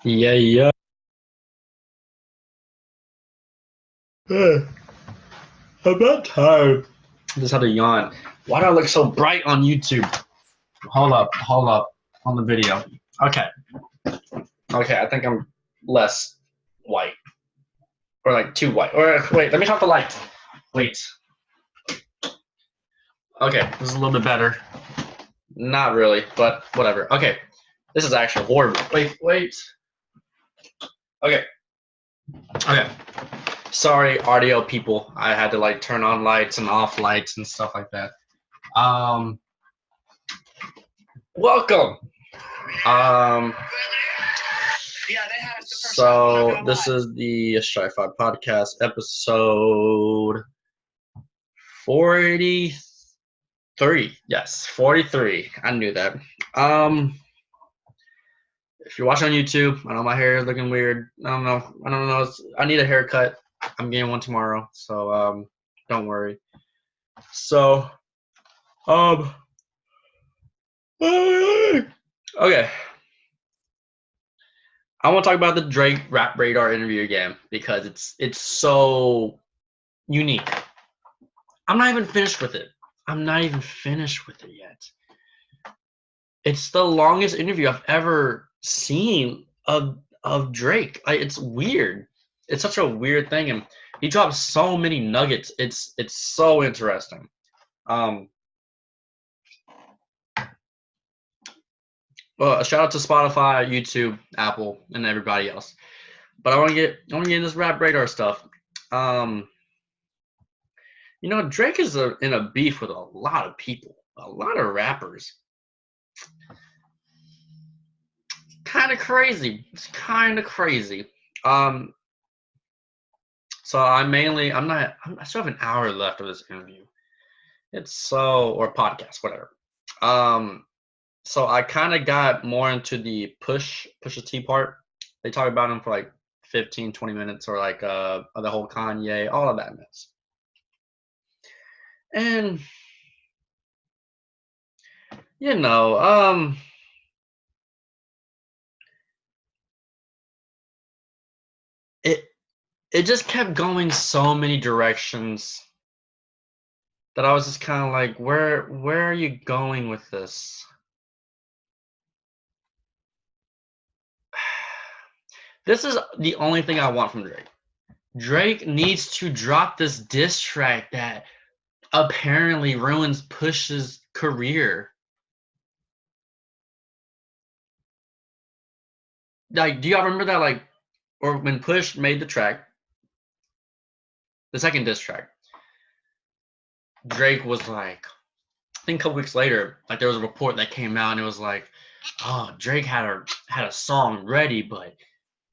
Yeah, yeah. I'm not tired. I just had a yawn. Why do I look so bright on YouTube? Hold up on the video. Okay, okay. I think I'm less white, or like too white. Or wait, let me talk the light. Wait. Okay, this is a little bit better. Not really, but whatever. Okay, this is actually horrible. Wait. Okay, okay. Sorry, audio people. I had to like turn on lights and off lights and stuff like that. Um, welcome. Um, so this is the Shi-Fi podcast episode 43. Yes, 43. I knew that. If you're watching on YouTube, I know my hair is looking weird. I don't know. I need a haircut. I'm getting one tomorrow, so don't worry. So okay. I want to talk about the Drake Rap Radar interview again because it's so unique. I'm not even finished with it. I'm not even finished with it yet. It's the longest interview I've ever seen of Drake. It's weird. It's such a weird thing, and he drops so many nuggets. It's so interesting. Well, a shout out to Spotify, YouTube, Apple, and everybody else. But I want to get into this Rap Radar stuff. Drake is in a beef with a lot of people, a lot of rappers. Kind of crazy. It's kind of crazy. So I'm I still have an hour left of this interview. Or podcast, whatever. So I kind of got more into the Pusha T part. They talk about him for like 15, 20 minutes, or like the whole Kanye, all of that mess. And it just kept going so many directions that I was just kind of like, where are you going with this? This is the only thing I want from Drake. Drake needs to drop this diss track that apparently ruins Push's career. Like, do y'all remember that? Like, or when Push made the track, the second diss track, Drake was like, I think a couple weeks later, like there was a report that came out and it was like, oh, Drake had a song ready, but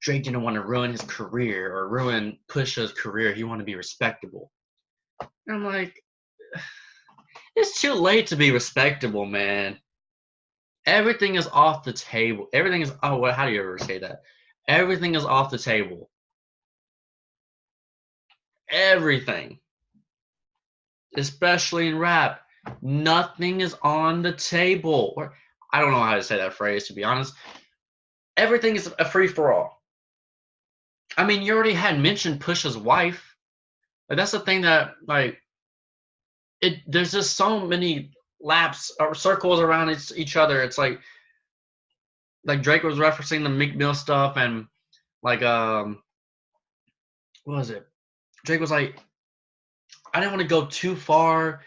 Drake didn't want to ruin his career or ruin Pusha's career. He wanted to be respectable. And I'm like, it's too late to be respectable, man. Everything is off the table. Everything is, oh, what? How do you ever say that? Everything is off the table. Everything. Especially in rap. Nothing is on the table. Or I don't know how to say that phrase, to be honest. Everything is a free-for-all. I mean, you already had mentioned Pusha's wife. Like, that's the thing that, like, there's just so many laps or circles around each other. It's like Drake was referencing the Meek Mill stuff, and like what was it? Drake was like, I didn't want to go too far.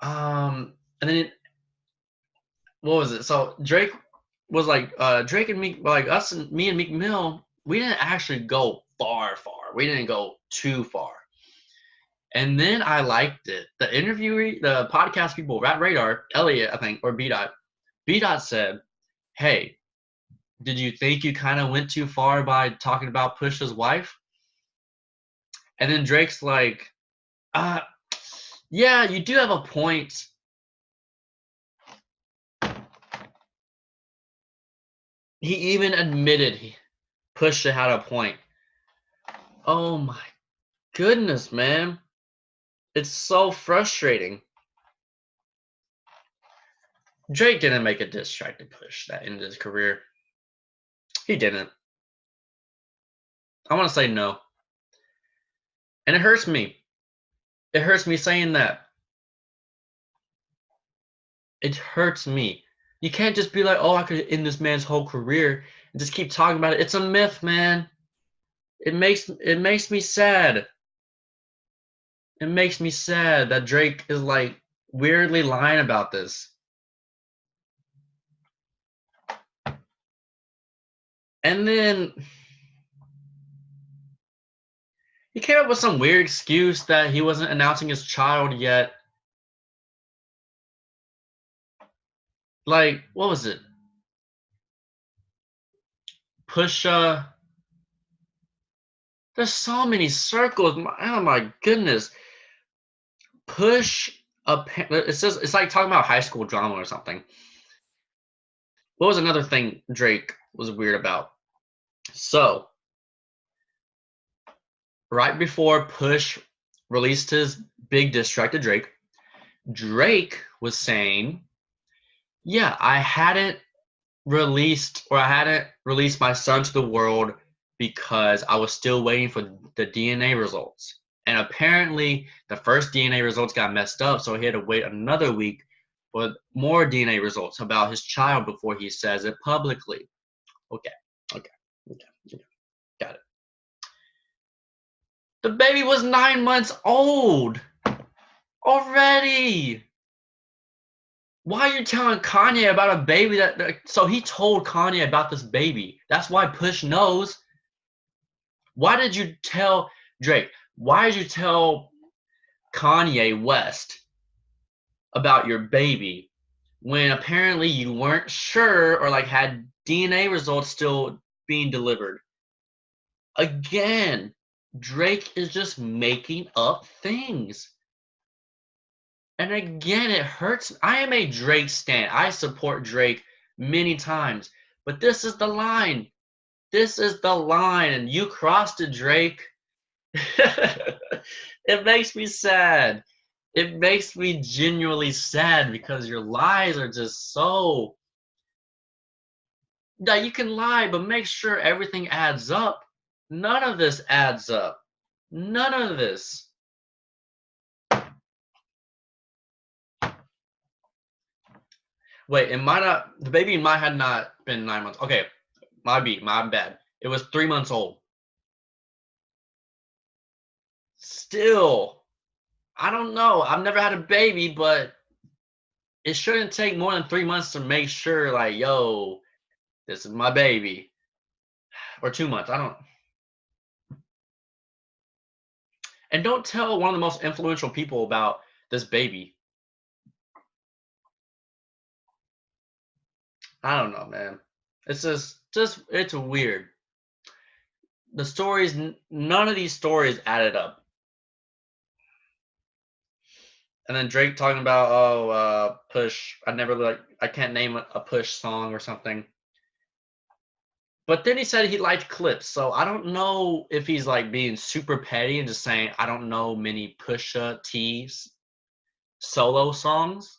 And then what was it? So Drake was like, Drake and Meek, like us and me and Meek Mill, we didn't actually go far. We didn't go too far. And then I liked it. The interviewee, the podcast people, Rap Radar, Elliot, I think, or B Dot. B Dot said, "Hey, did you think you kind of went too far by talking about Pusha's wife?" And then Drake's like, yeah, you do have a point. He even admitted Pusha had a point. Oh my goodness, man. It's so frustrating. Drake didn't make a diss track to Push that ended his career. He didn't. I want to say no. And it hurts me. It hurts me saying that. It hurts me. You can't just be like, oh, I could end this man's whole career and just keep talking about it. It's a myth, man. It makes me sad. It makes me sad that Drake is like weirdly lying about this. And then he came up with some weird excuse that he wasn't announcing his child yet. Like, what was it? Pusha. There's so many circles. Oh my goodness. Push a. It says it's like talking about high school drama or something. What was another thing Drake was weird about? So, right before Push released his big diss track to Drake, Drake was saying, yeah, I hadn't released my son to the world because I was still waiting for the DNA results. And apparently, the first DNA results got messed up, so he had to wait another week for more DNA results about his child before he says it publicly. Okay, okay, okay, got it. The baby was 9 months old already. Why are you telling Kanye about a baby so he told Kanye about this baby? That's why Push knows. Why did you tell Drake? Why did you tell Kanye West about your baby when apparently you weren't sure or like had DNA results still being delivered? Again, Drake is just making up things. And again, it hurts. I am a Drake stan. I support Drake many times. But this is the line. This is the line. And you crossed it, Drake. It makes me sad. It makes me genuinely sad because your lies are just so. Yeah, you can lie, but make sure everything adds up. None of this adds up. None of this. Wait, it might not. The baby might have not been 9 months. Okay, my bad. It was 3 months old. Still, I don't know. I've never had a baby, but it shouldn't take more than 3 months to make sure, like, yo, this is my baby. Or 2 months. I don't. And don't tell one of the most influential people about this baby. I don't know, man. It's just it's weird. The stories, none of these stories added up. And then Drake talking about, oh, Push. I can't name a Push song or something. But then he said he liked clips, so I don't know if he's like being super petty and just saying I don't know many Pusha T's solo songs.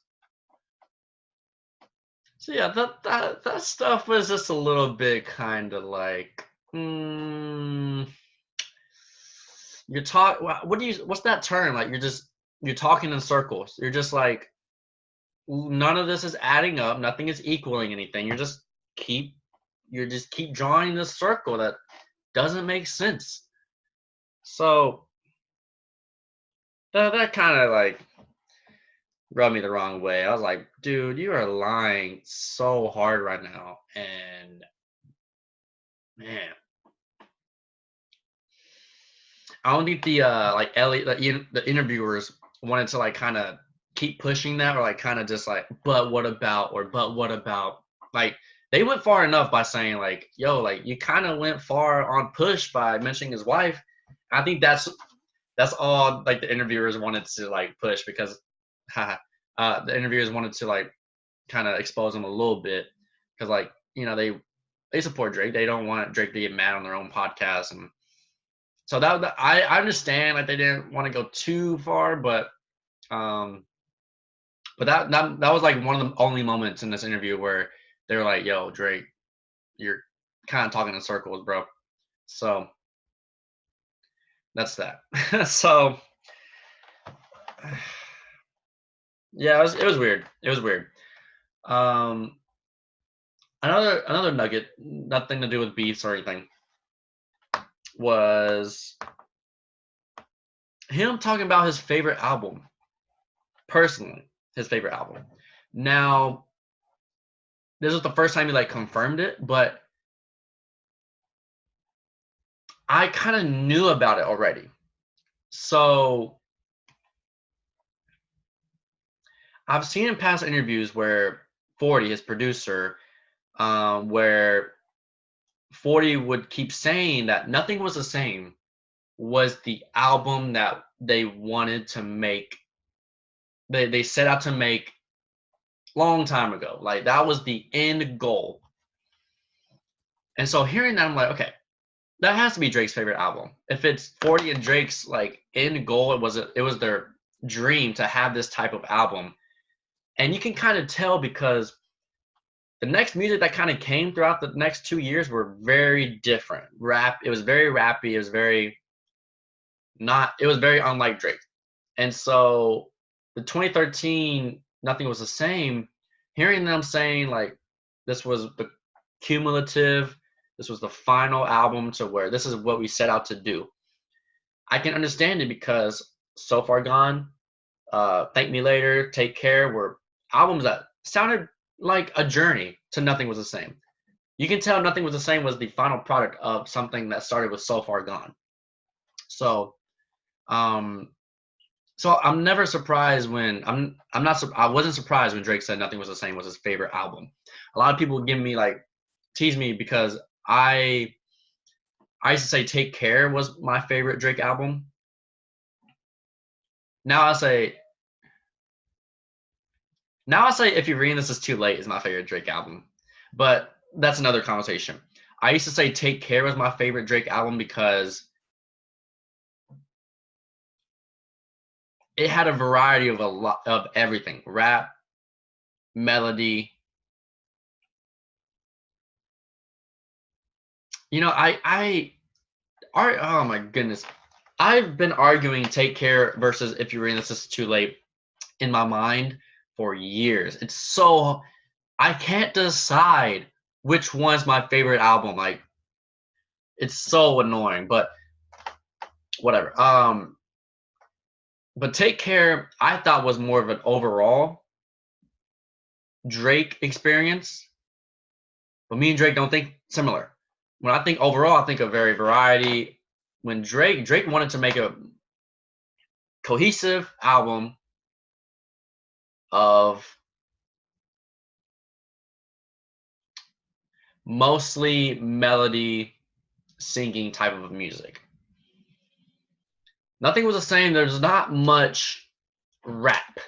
So yeah, that stuff was just a little bit kind of like, you're talk. What's that term? Like you're talking in circles. You're just like none of this is adding up. Nothing is equaling anything. Keep keep drawing this circle that doesn't make sense. So that kind of like rubbed me the wrong way. I was like, dude, you are lying so hard right now, and man, I don't think the like Ellie the interviewers wanted to like kind of keep pushing that or like kind of just like, but what about or but what about like they went far enough by saying like, yo, like you kind of went far on Push by mentioning his wife. I think that's all like the interviewers wanted to like push because the interviewers wanted to like kind of expose him a little bit because like they support Drake. They don't want Drake to get mad on their own podcast, and so I understand like they didn't want to go too far, um but that was like one of the only moments in this interview where they were like, "Yo, Drake, you're kind of talking in circles, bro." So That's that. So yeah, it was weird. It was weird. Um, another nugget, nothing to do with beefs or anything, was him talking about his favorite album. Personally, his favorite album. Now, this was the first time he like confirmed it, but I kind of knew about it already. So I've seen in past interviews where 40, his producer, where 40 would keep saying that Nothing Was the Same was the album that they wanted to make. They set out to make long time ago. Like that was the end goal. And so hearing that, I'm like, okay, that has to be Drake's favorite album. If it's 40 and Drake's like end goal, it was their dream to have this type of album. And you can kind of tell because the next music that kind of came throughout the next 2 years were very different. It was very rappy, it was very unlike Drake. And so the 2013 Nothing Was the Same, hearing them saying like this was the cumulative, this was the final album to where this is what we set out to do. I can understand it because So Far Gone, Thank Me Later, Take Care were albums that sounded like a journey to Nothing Was the Same. You can tell Nothing Was the Same was the final product of something that started with So Far Gone. So, um, so I'm never surprised when I wasn't surprised when Drake said Nothing Was the Same was his favorite album. A lot of people give me like tease me because I used to say Take Care was my favorite Drake album. Now I say If You're Reading This Is Too Late is my favorite Drake album. But that's another conversation. I used to say Take Care was my favorite Drake album because it had a variety of a lot of everything. Rap, melody. You know, oh my goodness. I've been arguing Take Care versus If You're Reading This Is Too Late in my mind for years. It's so I can't decide which one's my favorite album. Like it's so annoying, but whatever. But Take Care I thought was more of an overall Drake experience. But me and Drake don't think similar. When I think overall, I think of very variety. When Drake wanted to make a cohesive album of mostly melody singing type of music. Nothing Was the Same. There's not much rap,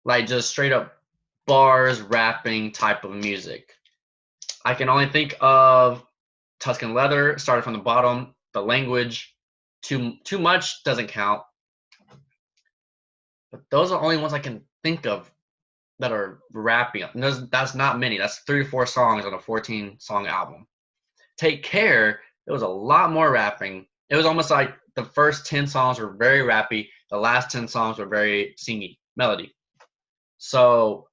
like just straight up bars rapping type of music. I can only think of Tuscan Leather, started from the bottom, The Language, Too Much doesn't count. But those are the only ones I can think of that are rapping. And that's not many. That's 3 or 4 songs on a 14-song album. Take Care, it was a lot more rapping. It was almost like the first 10 songs were very rappy. The last 10 songs were very singy, melody. So,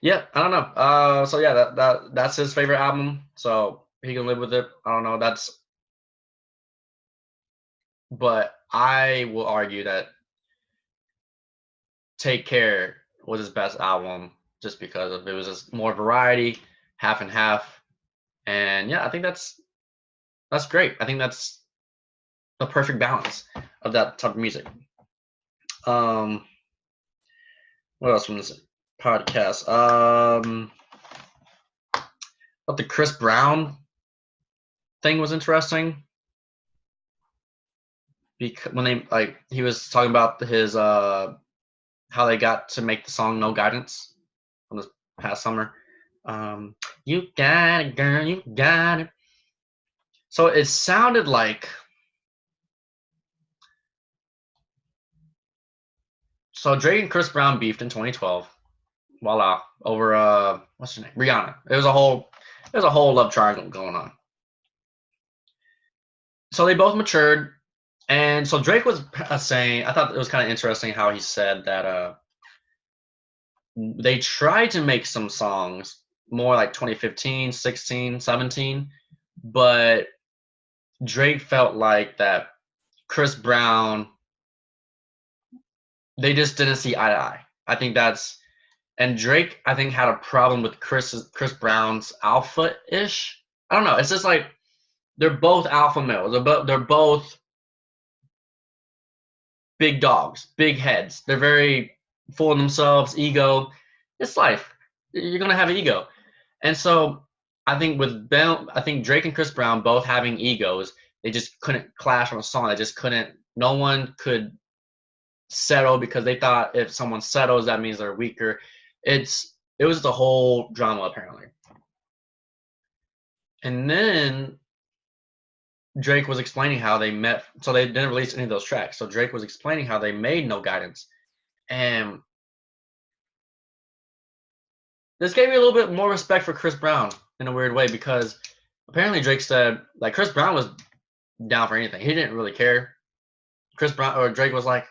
yeah, I don't know. So yeah, that's his favorite album. So he can live with it. I don't know. But I will argue that Take Care was his best album just because of it was just more variety, half and half. And yeah, I think that's great. I think that's the perfect balance of that type of music. What else from this podcast? Thought the Chris Brown thing was interesting. Because when he was talking about his how they got to make the song No Guidance from this past summer. You got it, girl, you got it. So it sounded like Drake and Chris Brown beefed in 2012. Voila, over what's her name? Rihanna. It was a whole love triangle going on. so they both matured, and so Drake was saying, I thought it was kind of interesting how he said that they tried to make some songs more like 2015, 16, 17, but Drake felt like that Chris Brown, they just didn't see eye to eye. I think that's, and Drake, I think, had a problem with Chris Brown's alpha ish. I don't know. It's just like they're both alpha males. They're both big dogs, big heads. They're very full of themselves, ego. It's life. You're gonna have ego, and so I think I think Drake and Chris Brown both having egos, they just couldn't clash on a song. They just couldn't. No one could settle because they thought if someone settles, that means they're weaker. It was the whole drama apparently. And then Drake was explaining how they met. So they didn't release any of those tracks. So Drake was explaining how they made No Guidance, and this gave me a little bit more respect for Chris Brown in a weird way because apparently Drake said like Chris Brown was down for anything. He didn't really care. Chris Brown or Drake was like,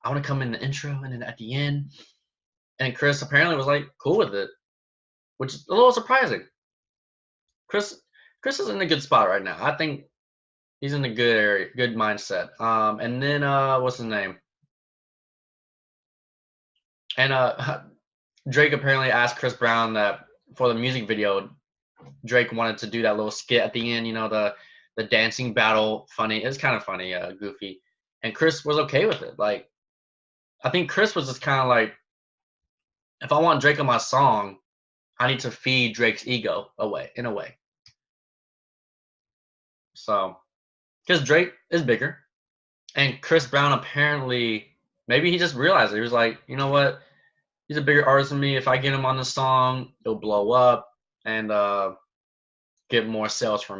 I want to come in the intro and then at the end. And Chris apparently was like cool with it, which is a little surprising. Chris is in a good spot right now. I think he's in a good area, good mindset. And then what's his name? And Drake apparently asked Chris Brown that for the music video, Drake wanted to do that little skit at the end, you know, the dancing battle, funny. It's kind of funny, goofy. And Chris was okay with it. Like, I think Chris was just kind of like, if I want Drake on my song, I need to feed Drake's ego away, in a way. So, because Drake is bigger, and Chris Brown apparently, maybe he just realized it. He was like, you know what? He's a bigger artist than me. If I get him on the song, it'll blow up and get more sales for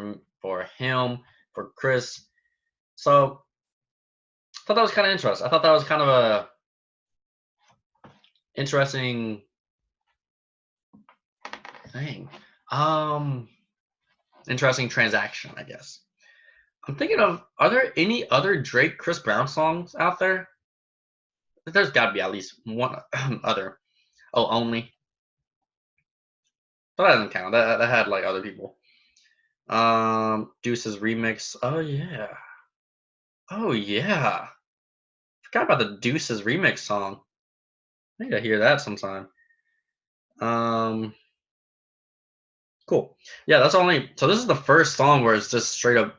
him, for Chris. So I thought that was kind of interesting. I thought that was kind of a interesting thing. Interesting transaction, I guess. I'm thinking of, are there any other Drake Chris Brown songs out there? There's got to be at least one other. Oh, Only. But that doesn't count. That had like other people. Deuce's remix. Oh yeah. Oh yeah. Forgot about the Deuce's remix song. I need to hear that sometime. Cool. Yeah, that's only. So this is the first song where it's just straight up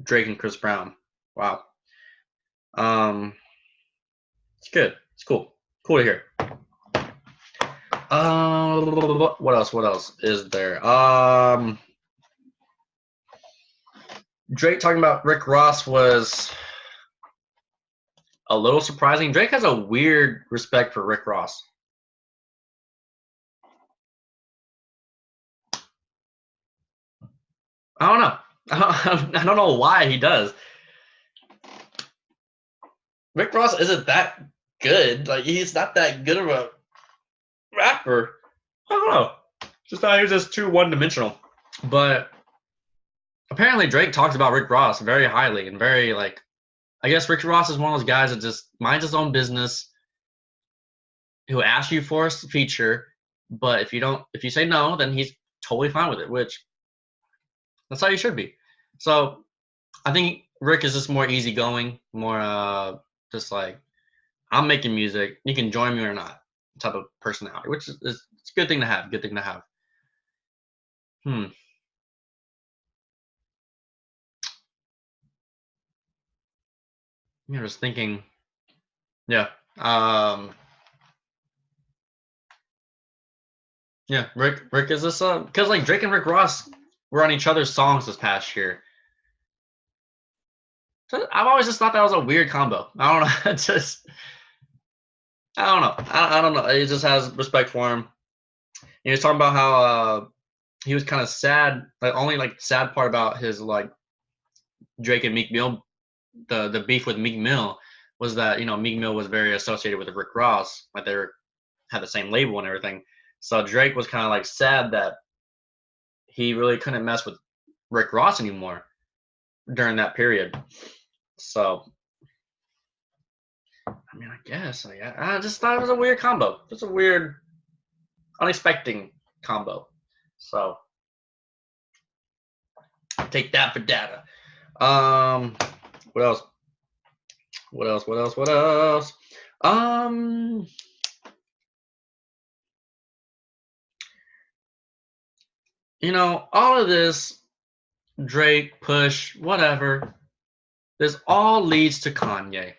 Drake and Chris Brown. Wow. It's good. It's cool. Cool to hear. What else? What else is there? Drake talking about Rick Ross was a little surprising. Drake has a weird respect for Rick Ross. I don't know. I don't know why he does. Rick Ross isn't that good. Like he's not that good of a rapper. I don't know. Just thought he was just too one-dimensional. But apparently Drake talks about Rick Ross very highly and very like. I guess Rick Ross is one of those guys that just minds his own business. He'll ask you for a feature, but if you say no, then he's totally fine with it. Which that's how you should be. So I think Rick is just more easygoing, more just like I'm making music. You can join me or not type of personality, which is it's a good thing to have. Good thing to have. I was thinking, yeah. Yeah, Rick is this because like Drake and Rick Ross were on each other's songs this past year. So I've always just thought that was a weird combo. I don't know. It's just I don't know. I don't know. He just has respect for him. He was talking about how he was kind of sad. Like only like sad part about his like Drake and Meek Mill, the beef with Meek Mill was that Meek Mill was very associated with Rick Ross. Like they had the same label and everything. So Drake was kind of like sad that he really couldn't mess with Rick Ross anymore. during that period. So, I mean, I guess I just thought it was a weird combo. Just a weird, unexpected combo. So, take that for data. What else? What else? What else? What else? You know, all of this Drake, Push, whatever, this all leads to Kanye.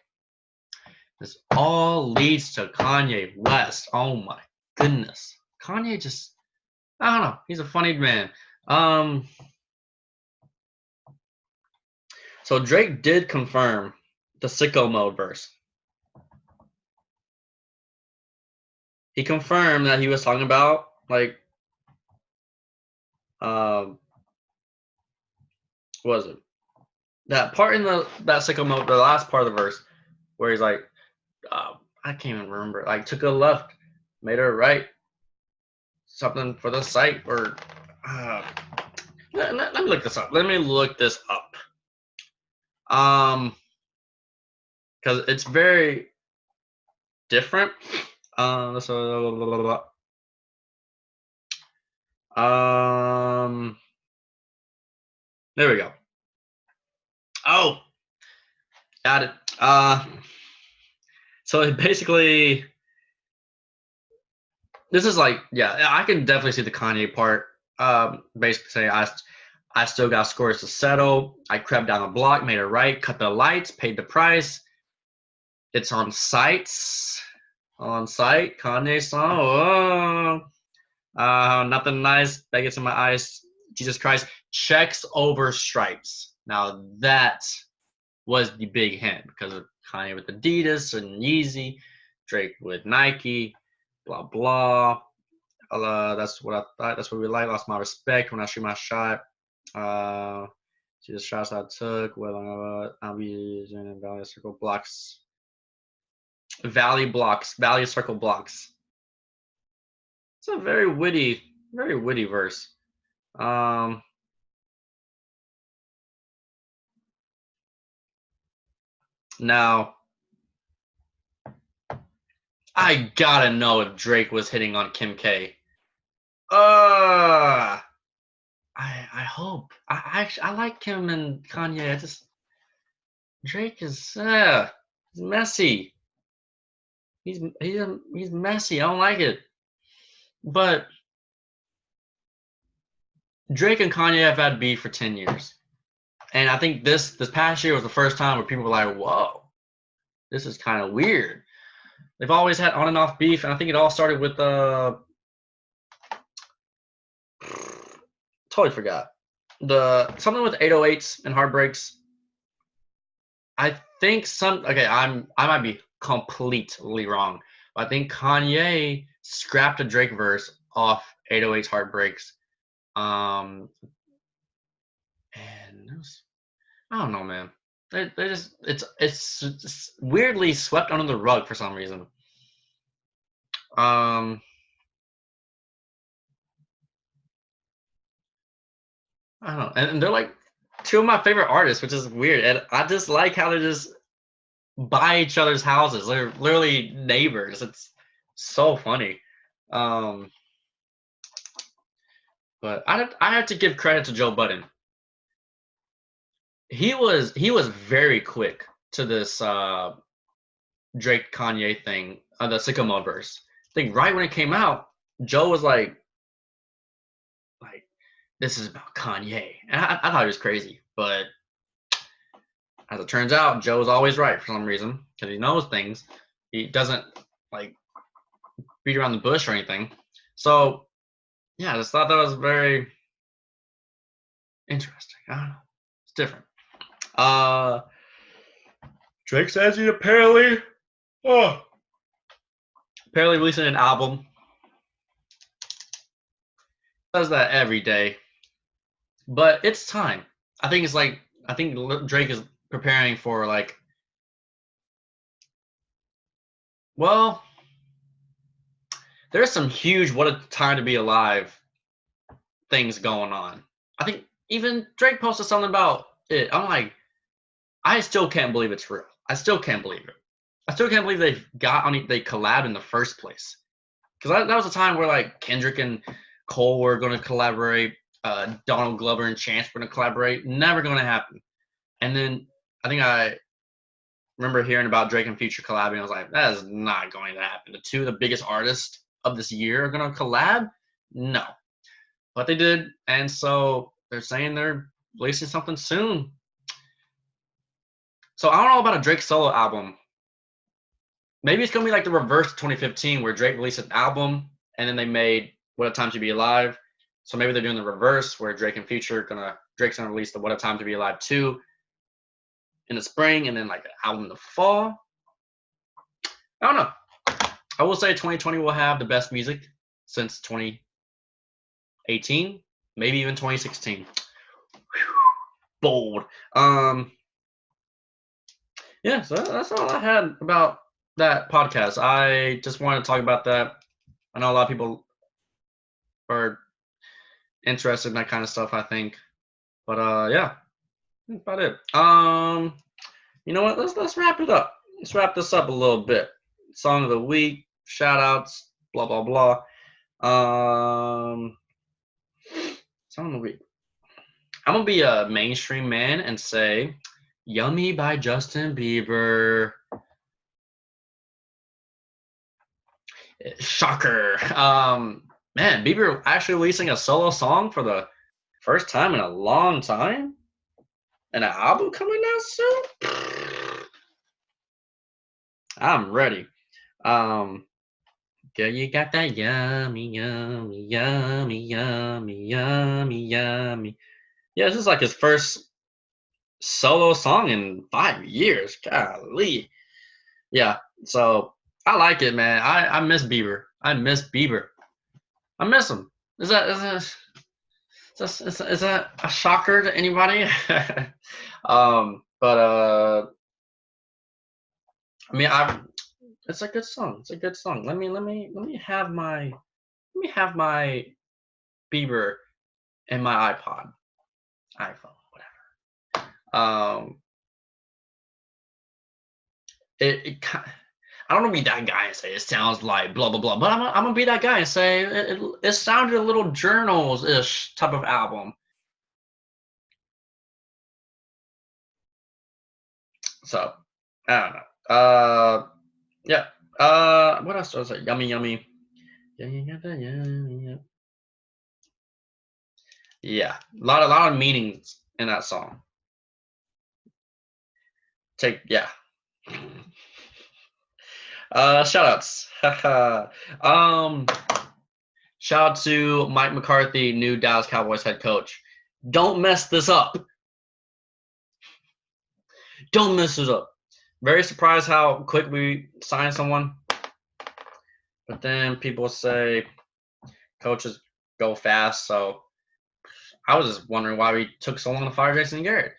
This all leads to Kanye West. Oh my goodness. Kanye just, I don't know. He's a funny man. So Drake did confirm the Sicko Mode verse. He confirmed that he was talking about like what was it? That part in that Sicko Mode, the last part of the verse, where he's like, I can't even remember. Like took a left, made a right, something for the site, or let me look this up. Let me look this up. Because it's very different. There we go. Oh, got it. So it basically, this is like, yeah, I can definitely see the Kanye part. Basically saying I still got scores to settle. I crept down the block, made it right, cut the lights, paid the price. It's on sites. On site, Kanye song. Oh, nothing nice. That gets in my eyes. Jesus Christ. Checks over stripes. Now that was the big hint because of Kanye with Adidas and Yeezy, Drake with Nike, blah blah. That's what I thought. That's what we like. Lost my respect when I shoot my shot. See the shots I took. Well, I'll be using Valley Circle blocks. Valley Circle blocks. It's a very witty verse. Now, I gotta know if Drake was hitting on Kim K. I hope. I like Kim and Kanye. Drake is he's messy. He's messy. I don't like it. But Drake and Kanye have had beef for 10 years. And I think this past year was the first time where people were like, whoa, this is kind of weird. They've always had on and off beef, and I think it all started with totally forgot. Something with 808s and heartbreaks. I think I might be completely wrong. But I think Kanye scrapped a Drake verse off 808's heartbreaks. And it was, I don't know, man. They just it's weirdly swept under the rug for some reason. I don't know, and they're like two of my favorite artists, which is weird. And I just like how they just buy each other's houses. They're literally neighbors. It's so funny. But I have to give credit to Joe Budden. He was very quick to this Drake Kanye thing, the Sicko Mode verse. I think right when it came out, Joe was like, this is about Kanye. And I thought it was crazy, but as it turns out, Joe's always right for some reason because he knows things. He doesn't like beat around the bush or anything. So yeah, I just thought that was very interesting. I don't know. It's different. Drake says he apparently releasing an album. Does that every day. But it's time. I think Drake is preparing for like, well, there's some huge what a time to be alive things going on. I think even Drake posted something about it. I'm like, I still can't believe it's real. I still can't believe it. I still can't believe they collabed in the first place. Because that was a time where like Kendrick and Cole were going to collaborate, Donald Glover and Chance were going to collaborate. Never going to happen. And then I think I remember hearing about Drake and Future collabing. I was like, that is not going to happen. The two of the biggest artists of this year are going to collab? No. But they did. And so they're saying they're releasing something soon. So I don't know about a Drake solo album. Maybe it's going to be like the reverse 2015 where Drake released an album and then they made What a Time to Be Alive. So maybe they're doing the reverse where Drake and Future Drake's gonna release the What a Time to Be Alive 2 in the spring and then like the album in the fall. I don't know. I will say 2020 will have the best music since 2018, maybe even 2016. Bold. Yeah, so that's all I had about that podcast. I just wanted to talk about that. I know a lot of people are interested in that kind of stuff, I think. But yeah, that's about it. You know what? Let's wrap it up. Let's wrap this up a little bit. Song of the week, shout outs, blah blah blah. Song of the week. I'm gonna be a mainstream man and say Yummy by Justin Bieber. Shocker. Man, Bieber actually releasing a solo song for the first time in a long time? And an album coming out soon? I'm ready. Girl, you got that yummy, yummy, yummy, yummy, yummy, yummy. Yeah, this is like his first solo song in 5 years. Golly. Yeah, so I like it, man. I miss Bieber. I miss Bieber. I miss him. Is that a shocker to anybody? But I mean, it's a good song. It's a good song. Let me have my Bieber in my iPhone, whatever. I don't want to be that guy and say it sounds like blah blah blah, but I'm gonna be that guy and say it sounded a little journals-ish type of album. So I don't know. Yeah. What else was it? Yummy, yummy. Yeah, a lot of meanings in that song. Yeah. Shout outs. Shout out to Mike McCarthy, new Dallas Cowboys head coach. Don't mess this up. Don't mess it up. Very surprised how quick we signed someone. But then people say coaches go fast, so I was just wondering why we took so long to fire Jason Garrett.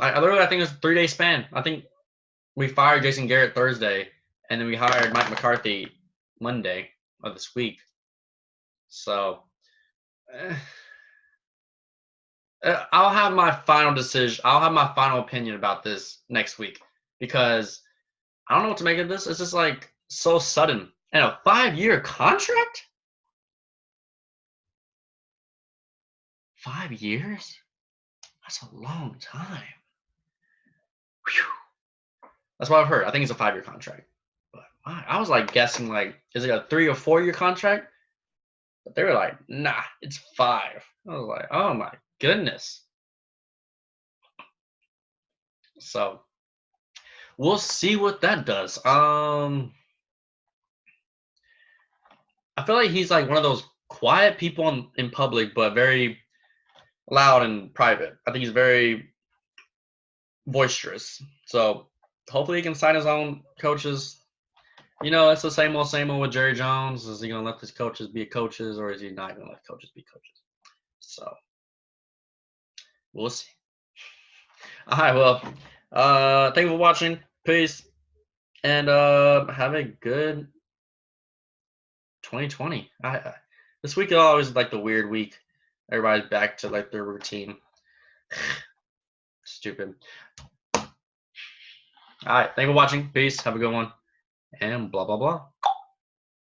I think it was a 3-day span. I think we fired Jason Garrett Thursday, and then we hired Mike McCarthy Monday of this week. So I'll have my final decision. I'll have my final opinion about this next week because I don't know what to make of this. It's just like so sudden. And a 5-year contract? 5 years? That's a long time. Whew. That's what I've heard. I think it's a 5-year contract. But I was like guessing like, is it a 3 or 4 year contract? But they were like, nah, it's 5. I was like, oh my goodness. So we'll see what that does. I feel like he's like one of those quiet people in public, but very loud in private. I think he's very boisterous. So hopefully he can sign his own coaches. You know, it's the same old with Jerry Jones. Is he going to let his coaches be coaches, or is he not going to let coaches be coaches? So we'll see. All right, well, thank you for watching. Peace. And have a good 2020. This week is always like the weird week. Everybody's back to like their routine. Stupid. All right. Thank you for watching. Peace. Have a good one. And blah, blah, blah.